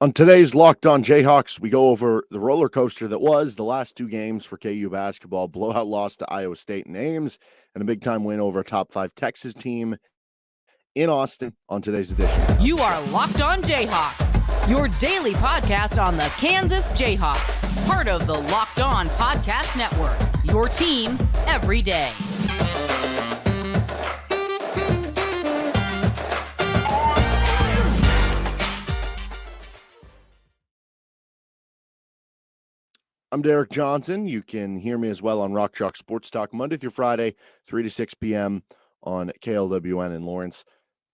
On today's Locked On Jayhawks, we go over the roller coaster that was the last two games for KU basketball, blowout loss to Iowa State in Ames, and a big-time win over a top-5 Texas team in Austin on today's edition. You are Locked On Jayhawks, your daily podcast on the Kansas Jayhawks, part of the Locked On Podcast Network, your team every day. I'm Derek Johnson. You can hear me as well on Rock Chalk Sports Talk Monday through Friday, 3 to 6 p.m. on KLWN in Lawrence.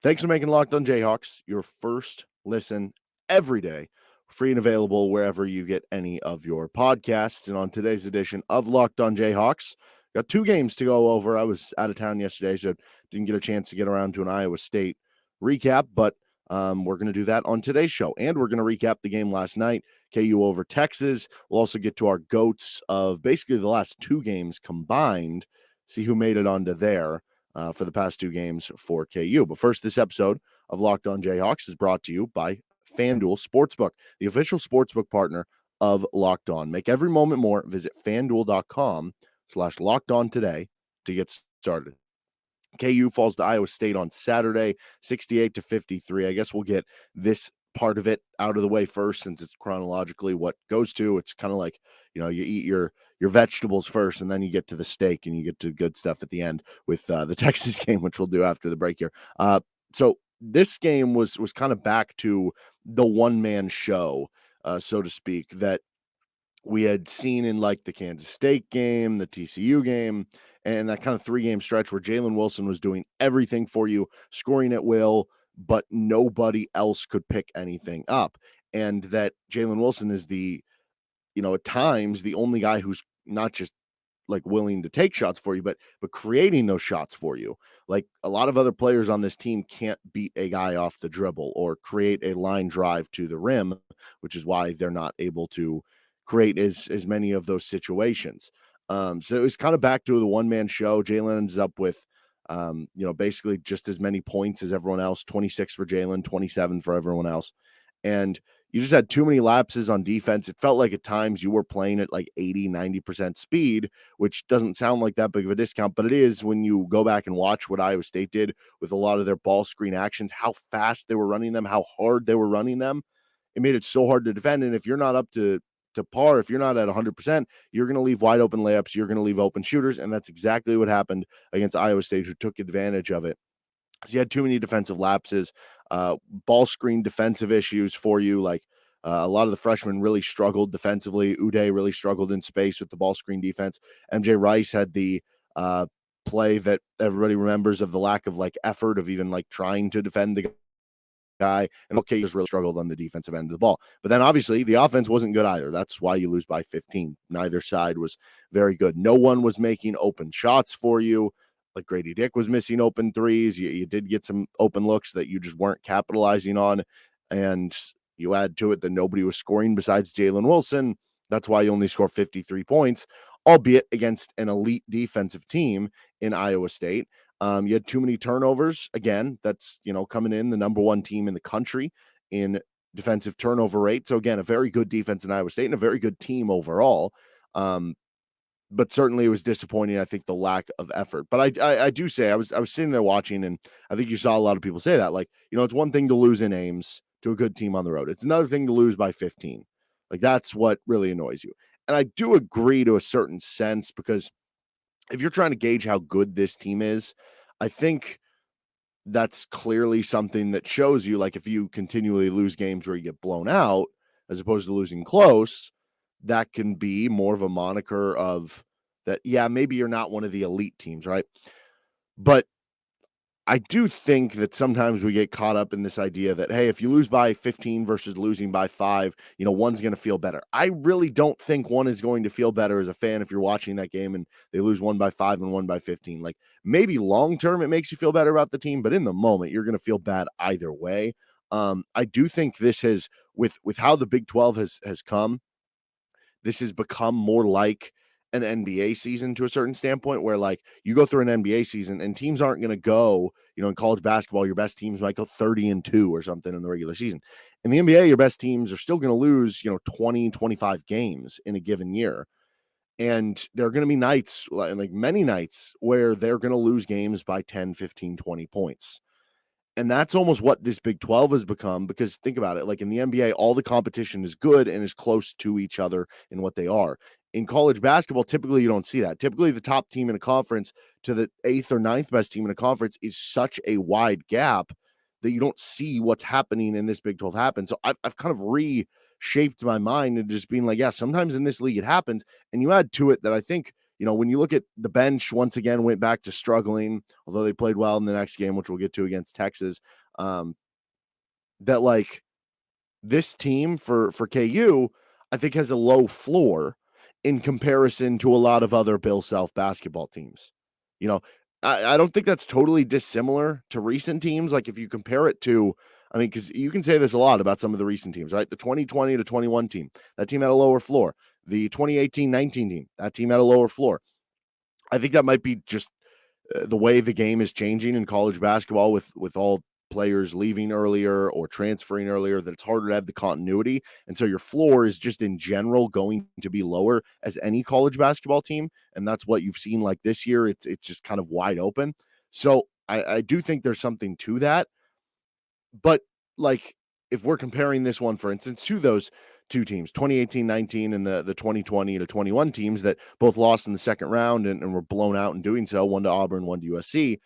Thanks for making Locked On Jayhawks your first listen every day, free and available wherever you get any of your podcasts. And on today's edition of Locked On Jayhawks, got two games to go over. I was out of town yesterday, so didn't get a chance to get around to an Iowa State recap, but we're going to do that on today's show. And we're going to recap the game last night, KU over Texas. We'll also get to our GOATs of basically the last two games combined, see who made it onto there for the past two games for KU. But first, this episode of Locked On Jayhawks is brought to you by FanDuel Sportsbook, the official sportsbook partner of Locked On. Make every moment more. Visit FanDuel.com/LockedOn today to get started. KU falls to Iowa State on Saturday, 68-53. I guess we'll get this part of it out of the way first, since it's chronologically what goes to. It's kind of like, you eat your vegetables first, and then you get to the steak, and you get to good stuff at the end with the Texas game, which we'll do after the break here. So this game was kind of back to the one-man show, so to speak, that we had seen in like the Kansas State game, the TCU game, and that kind of three-game stretch where Jalen Wilson was doing everything for you, scoring at will, but nobody else could pick anything up. And that Jalen Wilson is at times the only guy who's not just like willing to take shots for you, but creating those shots for you. Like a lot of other players on this team can't beat a guy off the dribble or create a line drive to the rim, which is why they're not able to create as many of those situations. So it was kind of back to the one-man show. Jalen ends up with, basically just as many points as everyone else, 26 for Jalen, 27 for everyone else. And you just had too many lapses on defense. It felt like at times you were playing at like 80, 90% speed, which doesn't sound like that big of a discount, but it is when you go back and watch what Iowa State did with a lot of their ball screen actions, how fast they were running them, how hard they were running them. It made it so hard to defend. And if you're not up to par, if you're not at 100%, you're going to leave wide open layups, you're going to leave open shooters, and that's exactly what happened against Iowa State, who took advantage of it. So you had too many defensive lapses, ball screen defensive issues for you. Like a lot of the freshmen really struggled defensively. Uday really struggled in space with the ball screen defense. MJ Rice had the play that everybody remembers of the lack of like effort of even like trying to defend the guy, and okay, just really struggled on the defensive end of the ball. But then obviously the offense wasn't good either. That's why you lose by 15. Neither side was very good. No one was making open shots for you. Like Grady Dick was missing open threes. You did get some open looks that you just weren't capitalizing on, and you add to it that nobody was scoring besides Jalen Wilson. That's why you only score 53 points, albeit against an elite defensive team in Iowa State. You had too many turnovers. Again, that's, coming in the number one team in the country in defensive turnover rate. So again, a very good defense in Iowa State and a very good team overall. But certainly it was disappointing, I think, the lack of effort. But I do say, I was sitting there watching, and I think you saw a lot of people say that, like, it's one thing to lose in Ames to a good team on the road. It's another thing to lose by 15. Like, that's what really annoys you. And I do agree to a certain sense, because if you're trying to gauge how good this team is, I think that's clearly something that shows you, like, if you continually lose games where you get blown out as opposed to losing close, that can be more of a moniker of that, yeah, maybe you're not one of the elite teams, right? But I do think that sometimes we get caught up in this idea that, hey, if you lose by 15 versus losing by 5, one's going to feel better. I really don't think one is going to feel better as a fan if you're watching that game and they lose 1 by 5 and 1 by 15. Like, maybe long-term it makes you feel better about the team, but in the moment you're going to feel bad either way. I do think this has, with how the Big 12 has come, this has become more like an NBA season to a certain standpoint, where like you go through an NBA season and teams aren't going to go, in college basketball, your best teams might go 30-2 or something in the regular season. In the NBA, your best teams are still going to lose, 20, 25 games in a given year. And there are going to be nights, like many nights, where they're going to lose games by 10, 15, 20 points. And that's almost what this Big 12 has become, because think about it, like in the NBA, all the competition is good and is close to each other in what they are. In college basketball, typically you don't see that. Typically the top team in a conference to the 8th or 9th best team in a conference is such a wide gap that you don't see what's happening in this Big 12 happen. So I've kind of reshaped my mind and just being like, yeah, sometimes in this league it happens. And you add to it that I think, when you look at the bench, once again, went back to struggling, although they played well in the next game, which we'll get to against Texas, that like this team for KU, I think has a low floor in comparison to a lot of other Bill Self basketball teams. I don't think that's totally dissimilar to recent teams. Like if you compare it to, because you can say this a lot about some of the recent teams, right? The 2020 to 21 team, that team had a lower floor. The 2018-19 team, that team had a lower floor. I think that might be just the way the game is changing in college basketball with all players leaving earlier or transferring earlier, that it's harder to have the continuity. And so your floor is just in general going to be lower as any college basketball team. And that's what you've seen like this year. It's just kind of wide open. So I do think there's something to that. But like if we're comparing this one, for instance, to those two teams, 2018-19 and the 2020 to 21 teams that both lost in the second round and were blown out in doing so, one to Auburn, one to USC,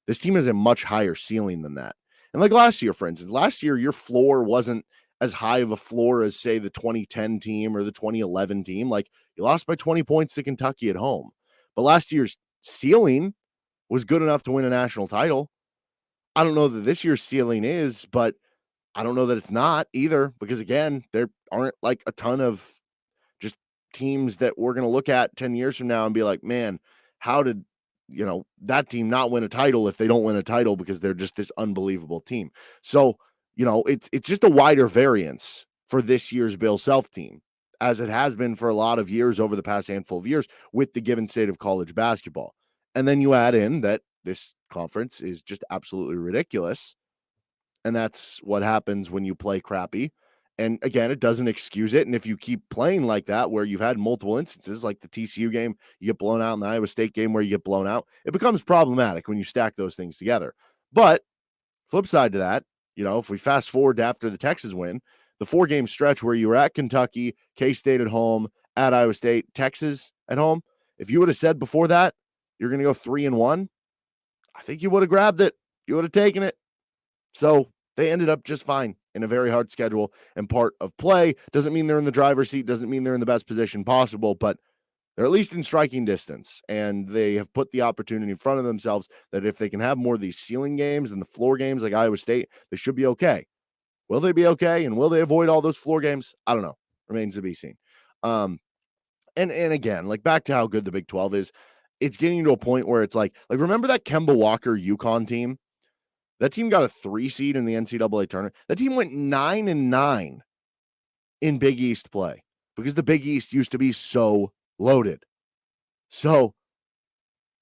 this team has a much higher ceiling than that. And like last year, for instance, your floor wasn't as high of a floor as, say, the 2010 team or the 2011 team. Like you lost by 20 points to Kentucky at home. But last year's ceiling was good enough to win a national title. I don't know that this year's ceiling is, but I don't know that it's not either, because again, there aren't like a ton of just teams that we're going to look at 10 years from now and be like, man, how did, that team not win a title if they don't win a title because they're just this unbelievable team. So, it's just a wider variance for this year's Bill Self team, as it has been for a lot of years over the past handful of years with the given state of college basketball. And then you add in that this conference is just absolutely ridiculous. And that's what happens when you play crappy. And again, it doesn't excuse it. And if you keep playing like that, where you've had multiple instances, like the TCU game, you get blown out, in the Iowa State game where you get blown out, it becomes problematic when you stack those things together. But flip side to that, if we fast forward to after the Texas win, the 4-game stretch where you were at Kentucky, K-State at home, at Iowa State, Texas at home, if you would have said before that, you're going to go 3-1, I think you would have grabbed it. You would have taken it. So they ended up just fine in a very hard schedule and part of play. Doesn't mean they're in the driver's seat, doesn't mean they're in the best position possible, but they're at least in striking distance, and they have put the opportunity in front of themselves that if they can have more of these ceiling games and the floor games like Iowa State, they should be okay. Will they be okay? And will they avoid all those floor games? I don't know. Remains to be seen. And again, like back to how good the Big 12 is, it's getting to a point where it's like remember that Kemba Walker UConn team? That team got a 3 seed in the NCAA tournament. That team went 9-9 in Big East play because the Big East used to be so loaded. So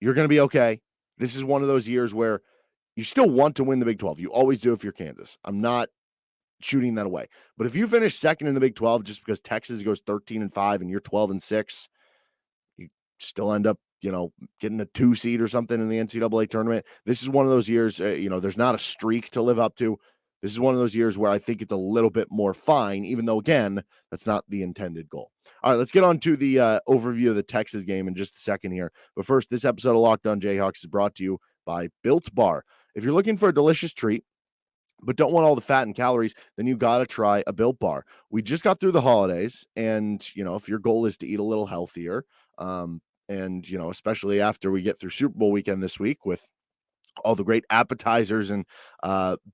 you're going to be okay. This is one of those years where you still want to win the Big 12. You always do if you're Kansas. I'm not shooting that away. But if you finish second in the Big 12 just because Texas goes 13-5 and you're 12-6, you still end up, getting a 2 seed or something in the NCAA tournament. This is one of those years, there's not a streak to live up to. This is one of those years where I think it's a little bit more fine, even though, again, that's not the intended goal. All right, let's get on to the overview of the Texas game in just a second here. But first, this episode of Locked On Jayhawks is brought to you by Built Bar. If you're looking for a delicious treat, but don't want all the fat and calories, then you got to try a Built Bar. We just got through the holidays, and, if your goal is to eat a little healthier, and, especially after we get through Super Bowl weekend this week with all the great appetizers and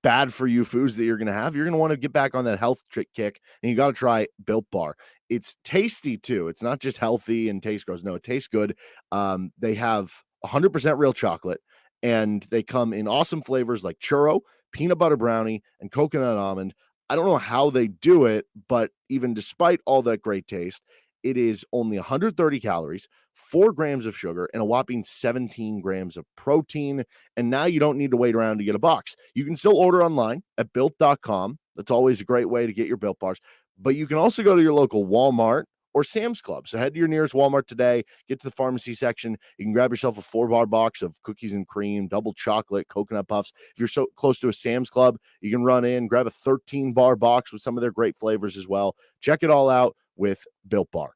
bad for you foods that you're going to want to get back on that health trick kick, and you got to try Built Bar. It's tasty too. It's not just healthy and taste gross. No, it tastes good. They have 100% real chocolate, and they come in awesome flavors like churro, peanut butter brownie, and coconut almond. I don't know how they do it, but even despite all that great taste, it is only 130 calories, 4 grams of sugar, and a whopping 17 grams of protein. And now you don't need to wait around to get a box. You can still order online at built.com. That's always a great way to get your Built Bars. But you can also go to your local Walmart or Sam's Club. So head to your nearest Walmart today, get to the pharmacy section. You can grab yourself a 4-bar box of cookies and cream, double chocolate, coconut puffs. If you're so close to a Sam's Club, you can run in, grab a 13-bar box with some of their great flavors as well. Check it all out with Built Bar.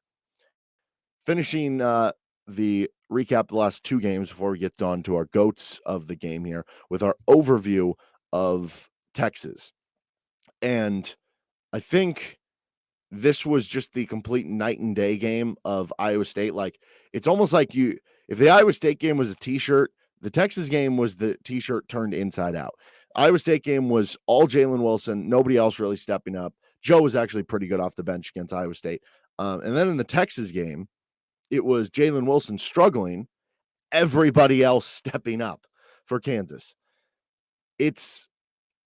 Finishing the recap of the last 2 games before we get on to our GOATs of the game here with our overview of Texas. And I think this was just the complete night and day game of Iowa State. Like, it's almost like if the Iowa State game was a t-shirt, the Texas game was the t-shirt turned inside out. Iowa State game was all Jalen Wilson, nobody else really stepping up. Joe was actually pretty good off the bench against Iowa State. And then in the Texas game, it was Jalen Wilson struggling, everybody else stepping up for Kansas. It's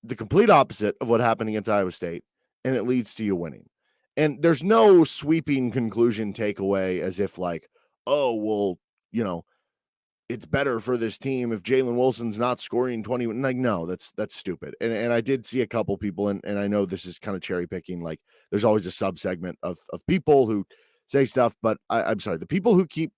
the complete opposite of what happened against Iowa State, and it leads to you winning. And there's no sweeping conclusion takeaway as if like, oh, well, it's better for this team if Jalen Wilson's not scoring 20. Like, no, that's stupid. And I did see a couple people, and I know this is kind of cherry picking. Like, there's always a subsegment of people who say stuff, but I'm sorry, the people who keep,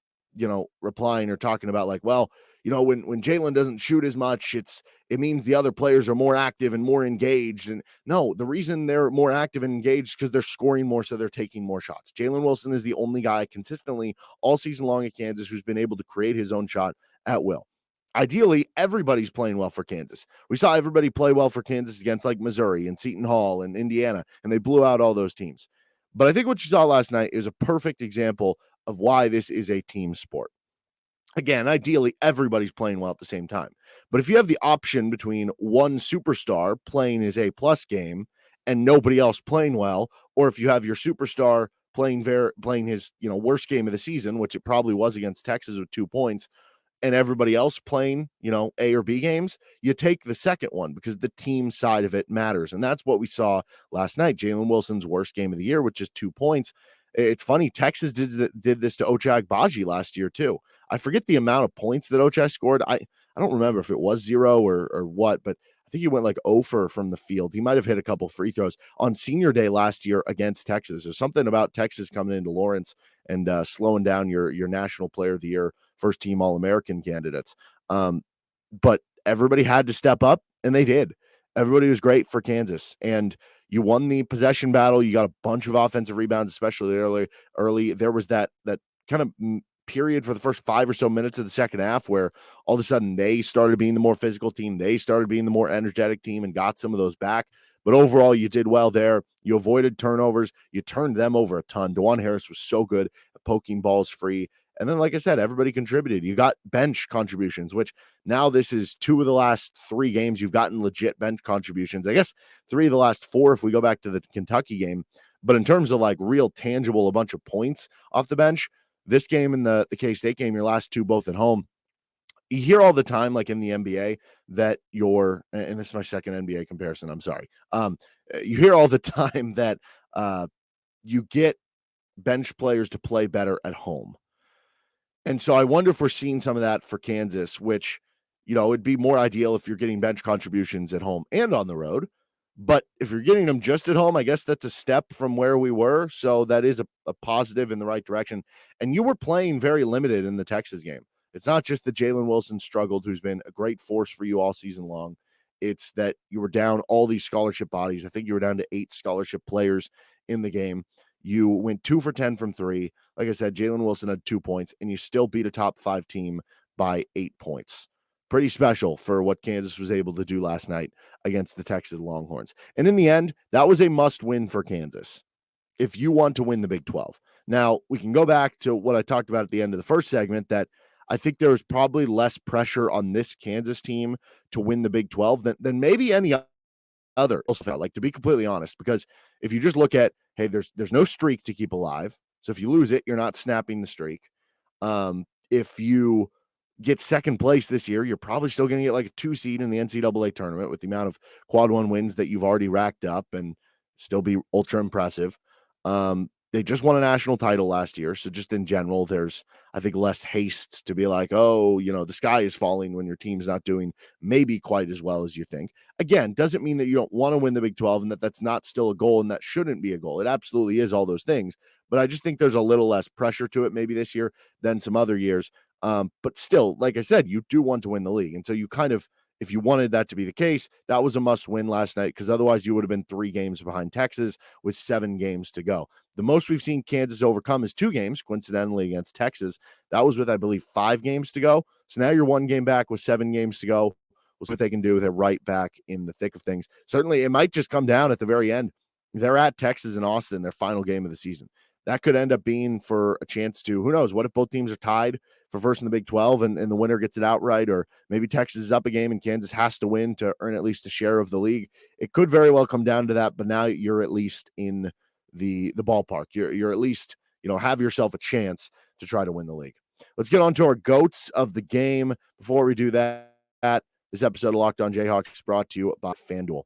replying or talking about like, well, when Jalen doesn't shoot as much, it means the other players are more active and more engaged. And no, the reason they're more active and engaged is because they're scoring more, so they're taking more shots. Jalen Wilson is the only guy consistently all season long at Kansas who's been able to create his own shot at will. Ideally, everybody's playing well for Kansas. We saw everybody play well for Kansas against like Missouri and Seton Hall and Indiana, and they blew out all those teams. But I think what you saw last night is a perfect example of why this is a team sport. Again, ideally, everybody's playing well at the same time. But if you have the option between one superstar playing his A-plus game and nobody else playing well, or if you have your superstar playing his worst game of the season, which it probably was against Texas with 2 points, and everybody else playing, A or B games, you take the second one because the team side of it matters. And that's what we saw last night. Jalen Wilson's worst game of the year with just 2 points. It's funny, Texas did this to Ochai Agbaji last year too. I forget the amount of points that Ochai scored. I don't remember if it was 0 or what, but I think he went like 0 from the field. He might have hit a couple free throws on senior day last year against Texas. There's something about Texas coming into Lawrence and slowing down your national player of the year, first team All-American candidates. But everybody had to step up, and they did. Everybody was great for Kansas, and you won the possession battle. You got a bunch of offensive rebounds, especially early. There was that kind of period for the first 5 or so minutes of the second half where all of a sudden they started being the more physical team. They started being the more energetic team and got some of those back. But overall, you did well there. You avoided turnovers. You turned them over a ton. DeJuan Harris was so good at poking balls free. And then, like I said, everybody contributed. You got bench contributions, which now this is 2 of the last 3 games you've gotten legit bench contributions. I guess 3 of the last 4 if we go back to the Kentucky game. But in terms of like real tangible, a bunch of points off the bench, this game and the K-State game, your last 2 both at home, you hear all the time, like in the NBA, that and this is my second NBA comparison, I'm sorry. You hear all the time that you get bench players to play better at home. And so I wonder if we're seeing some of that for Kansas, which, it'd be more ideal if you're getting bench contributions at home and on the road. But if you're getting them just at home, I guess that's a step from where we were. So that is a positive in the right direction. And you were playing very limited in the Texas game. It's not just that Jalen Wilson struggled, who's been a great force for you all season long. It's that you were down all these scholarship bodies. I think you were down to 8 scholarship players in the game. You went 2 for 10 from 3. Like I said, Jalen Wilson had 2 points, and you still beat a top 5 team by 8 points. Pretty special for what Kansas was able to do last night against the Texas Longhorns. And in the end, that was a must-win for Kansas if you want to win the Big 12. Now, we can go back to what I talked about at the end of the first segment, that I think there was probably less pressure on this Kansas team to win the Big 12 than maybe any other. Also, like, to be completely honest, because if you just look at, hey, there's no streak to keep alive. So if you lose it, you're not snapping the streak. If you get second place this year, you're probably still going to get like a 2 seed in the NCAA tournament with the amount of quad 1 wins that you've already racked up and still be ultra impressive. They just won a national title last year. So just in general, there's, I think, less haste to be like, oh, the sky is falling when your team's not doing maybe quite as well as you think. Again, doesn't mean that you don't want to win the Big 12 and that that's not still a goal and that shouldn't be a goal. It absolutely is all those things. But I just think there's a little less pressure to it maybe this year than some other years. But still, like I said, you do want to win the league. And so you kind of, if you wanted that to be the case, that was a must win last night, because otherwise you would have been 3 games behind Texas with 7 games to go. The most we've seen Kansas overcome is 2 games, coincidentally, against Texas. That was with, I believe, 5 games to go. So now you're 1 game back with 7 games to go. We'll see what they can do. They're right back in the thick of things. Certainly, it might just come down at the very end. They're at Texas and Austin, their final game of the season. That could end up being for a chance to, who knows, what if both teams are tied for first in the Big 12 and the winner gets it outright, or maybe Texas is up a game and Kansas has to win to earn at least a share of the league. It could very well come down to that, but now you're at least in the ballpark. You're at least, have yourself a chance to try to win the league. Let's get on to our GOATs of the game. Before we do that, this episode of Locked On Jayhawks is brought to you by FanDuel.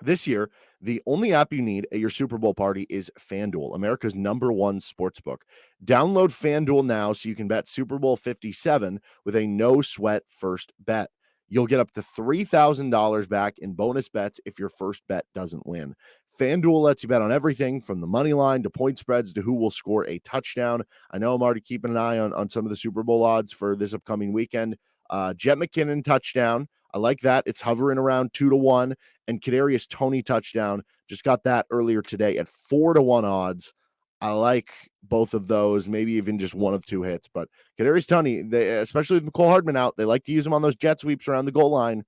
This year, the only app you need at your Super Bowl party is FanDuel, America's #1 sportsbook. Download FanDuel now so you can bet Super Bowl 57 with a no-sweat first bet. You'll get up to $3,000 back in bonus bets if your first bet doesn't win. FanDuel lets you bet on everything from the money line to point spreads to who will score a touchdown. I know I'm already keeping an eye on some of the Super Bowl odds for this upcoming weekend. Jet McKinnon touchdown. I like that. It's hovering around 2-1. And Kadarius Toney touchdown. Just got that earlier today at 4-1 odds. I like both of those, maybe even just one of 2 hits. But Kadarius Toney, especially with McCole Hardman out, they like to use him on those jet sweeps around the goal line.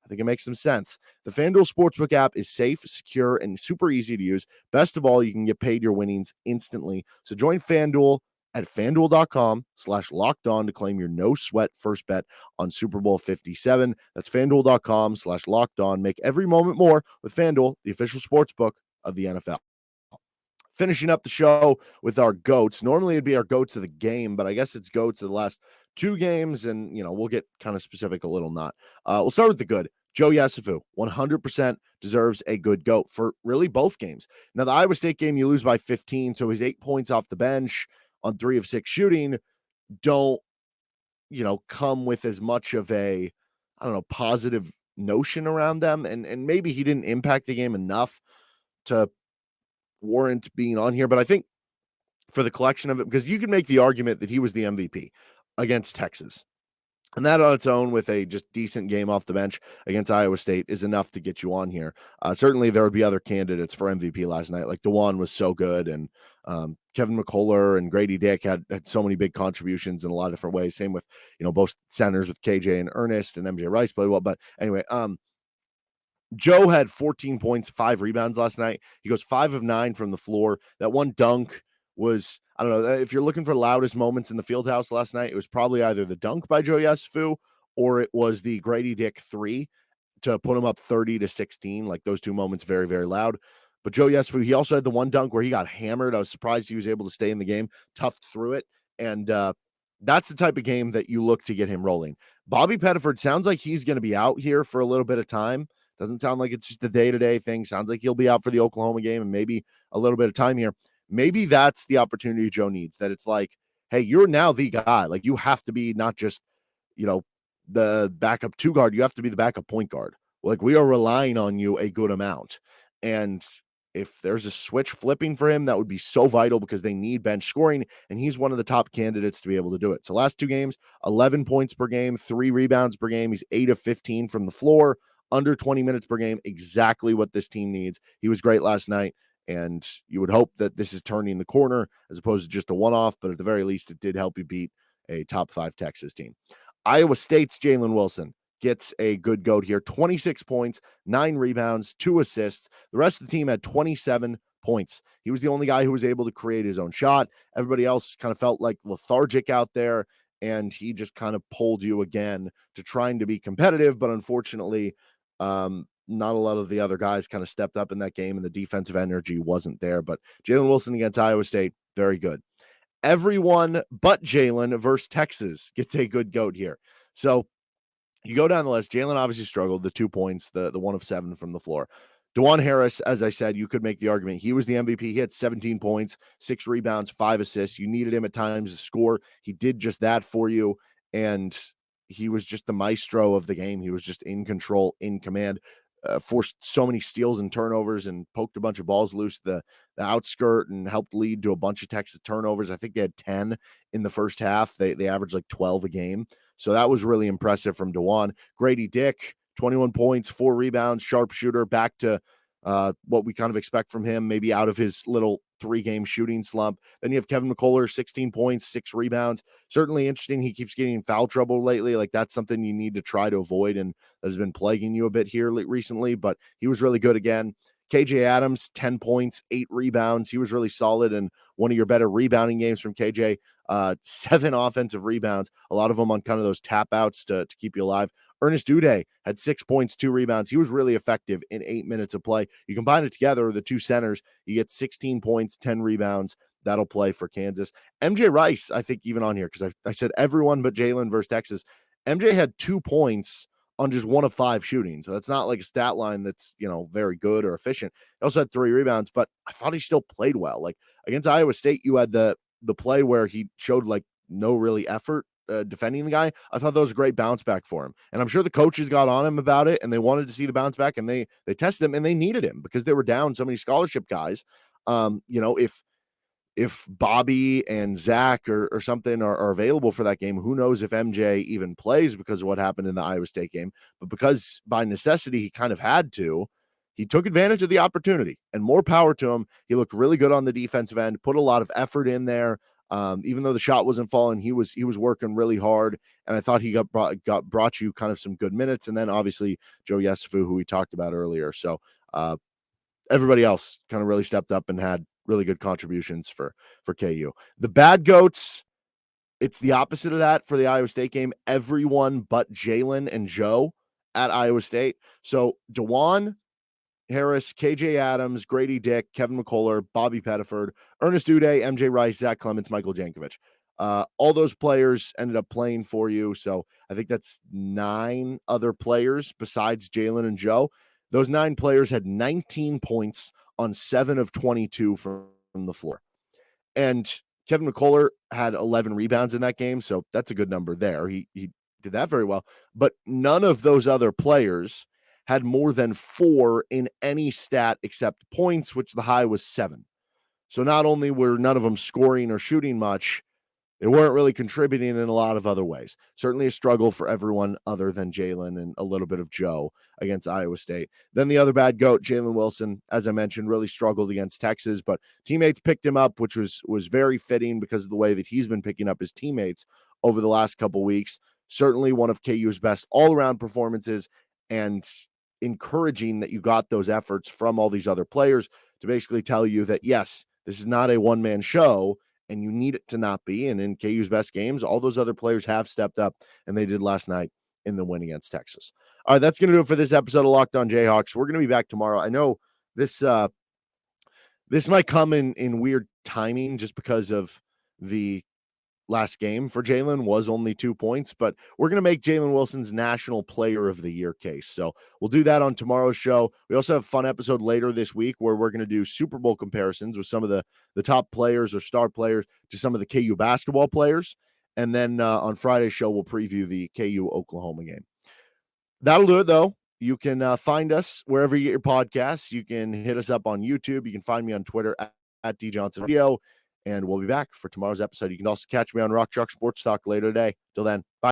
I think it makes some sense. The FanDuel Sportsbook app is safe, secure, and super easy to use. Best of all, you can get paid your winnings instantly. So join FanDuel at FanDuel.com/lockedon to claim your no-sweat first bet on Super Bowl 57. That's FanDuel.com/lockedon. Make every moment more with FanDuel, the official sportsbook of the NFL. Finishing up the show with our GOATs. Normally it'd be our GOATs of the game, but I guess it's GOATs of the last 2 games, and, we'll get kind of specific a little not. We'll start with the good. Joe Yesufu, 100% deserves a good GOAT for really both games. Now, the Iowa State game, you lose by 15, so his 8 points off the bench on 3 of 6 shooting don't, come with as much of a, positive notion around them. And maybe he didn't impact the game enough to warrant being on here. But I think for the collection of it, because you can make the argument that he was the MVP against Texas. And that on its own, with a just decent game off the bench against Iowa State, is enough to get you on here. Certainly, there would be other candidates for MVP last night. Like DeJuan was so good, and Kevin McCullough and Grady Dick had so many big contributions in a lot of different ways. Same with both centers with KJ and Ernest, and MJ Rice played well. But anyway, Joe had 14 points, 5 rebounds last night. He goes 5 of 9 from the floor. That one dunk was, I don't know, if you're looking for loudest moments in the field house last night, it was probably either the dunk by Joe Yesufu or it was the Grady Dick 3 to put him up 30-16. Like, those 2 moments, very, very loud. But Joe Yesufu, he also had the one dunk where he got hammered. I was surprised he was able to stay in the game, toughed through it. And that's the type of game that you look to get him rolling. Bobby Pettiford sounds like he's going to be out here for a little bit of time. Doesn't sound like it's just a day-to-day thing. Sounds like he'll be out for the Oklahoma game and maybe a little bit of time here. Maybe that's the opportunity Joe needs, that it's like, hey, you're now the guy. Like, you have to be not just, the backup 2 guard. You have to be the backup point guard. Like, we are relying on you a good amount. And if there's a switch flipping for him, that would be so vital, because they need bench scoring, and he's one of the top candidates to be able to do it. So last 2 games, 11 points per game, 3 rebounds per game. He's 8 of 15 from the floor, under 20 minutes per game, exactly what this team needs. He was great last night. And you would hope that this is turning the corner as opposed to just a one-off, but at the very least, it did help you beat a top 5 Texas team. Iowa State's Jalen Wilson gets a good GOAT here. 26 points, 9 rebounds, 2 assists. The rest of the team had 27 points. He was the only guy who was able to create his own shot. Everybody else kind of felt like lethargic out there, and he just kind of pulled you again to trying to be competitive, but unfortunately, not a lot of the other guys kind of stepped up in that game, and the defensive energy wasn't there. But Jalen Wilson against Iowa State, very good. Everyone but Jalen versus Texas gets a good GOAT here. So you go down the list. Jalen obviously struggled, the 2 points, the 1 of 7 from the floor. DeJuan Harris, as I said, you could make the argument he was the MVP. He had 17 points, 6 rebounds, 5 assists. You needed him at times to score. He did just that for you, and he was just the maestro of the game. He was just in control, in command, forced so many steals and turnovers and poked a bunch of balls loose the outskirt and helped lead to a bunch of Texas turnovers. I think they had 10 in the first half. They averaged like 12 a game. So that was really impressive from DeJuan. Grady Dick, 21 points, 4 rebounds, sharpshooter, back to what we kind of expect from him, maybe out of his little 3-game shooting slump. Then you have Kevin McCullough, 16 points, 6 rebounds. Certainly interesting. He keeps getting in foul trouble lately. Like, that's something you need to try to avoid and has been plaguing you a bit here recently, but he was really good again. KJ Adams, 10 points, 8 rebounds. He was really solid, and one of your better rebounding games from KJ. 7 offensive rebounds, a lot of them on kind of those tap outs to keep you alive. Ernest Uday had 6 points, 2 rebounds. He was really effective in 8 minutes of play. You combine it together, the two centers, you get 16 points, 10 rebounds. That'll play for Kansas. MJ Rice, I think, even on here, because I said everyone but Jalen versus Texas. MJ had 2 points on just 1 of 5 shooting. So that's not like a stat line that's, very good or efficient. He also had 3 rebounds, but I thought he still played well. Like, against Iowa State, you had the play where he showed like no really effort defending the guy. I thought that was a great bounce back for him. And I'm sure the coaches got on him about it and they wanted to see the bounce back, and they tested him and they needed him because they were down so many scholarship guys. If Bobby and Zach or something are available for that game, who knows if MJ even plays because of what happened in the Iowa State game. But because by necessity he kind of had to, he took advantage of the opportunity, and more power to him. He looked really good on the defensive end, put a lot of effort in there. Even though the shot wasn't falling, he was working really hard, and I thought he brought you kind of some good minutes. And then obviously Joe Yesufu, who we talked about earlier. So everybody else kind of really stepped up and had really good contributions for KU. The bad goats, it's the opposite of that for the Iowa State game. Everyone but Jalen and Joe at Iowa State. So DeJuan Harris, KJ Adams, Grady Dick, Kevin McCullough, Bobby Pettiford, Ernest Uday, MJ Rice, Zach Clements, Michael Jankovic. All those players ended up playing for you. So I think that's 9 other players besides Jalen and Joe. Those 9 players had 19 points on 7 of 22 from the floor. And Kevin McCullough had 11 rebounds in that game. So that's a good number there. He did that very well. But none of those other players had more than 4 in any stat except points, which the high was 7. So not only were none of them scoring or shooting much, they weren't really contributing in a lot of other ways. Certainly a struggle for everyone other than Jalen and a little bit of Joe against Iowa State. Then the other bad goat, Jalen Wilson, as I mentioned, really struggled against Texas, but teammates picked him up, which was very fitting because of the way that he's been picking up his teammates over the last couple weeks. Certainly one of KU's best all-around performances, and encouraging that you got those efforts from all these other players to basically tell you that, yes, this is not a one-man show, and you need it to not be. And in KU's best games, all those other players have stepped up, and they did last night in the win against Texas. All right, that's going to do it for this episode of Locked On Jayhawks. We're going to be back tomorrow. I know this might come in weird timing just because of the last game for Jalen was only 2 points, but we're going to make Jalen Wilson's National Player of the Year case. So we'll do that on tomorrow's show. We also have a fun episode later this week where we're going to do Super Bowl comparisons with some of the top players or star players to some of the KU basketball players. And then on Friday's show, we'll preview the KU Oklahoma game. That'll do it, though. You can find us wherever you get your podcasts. You can hit us up on YouTube. You can find me on Twitter at DJohnsonVideo. And we'll be back for tomorrow's episode. You can also catch me on Rock Chalk Sports Talk later today. Till then, bye.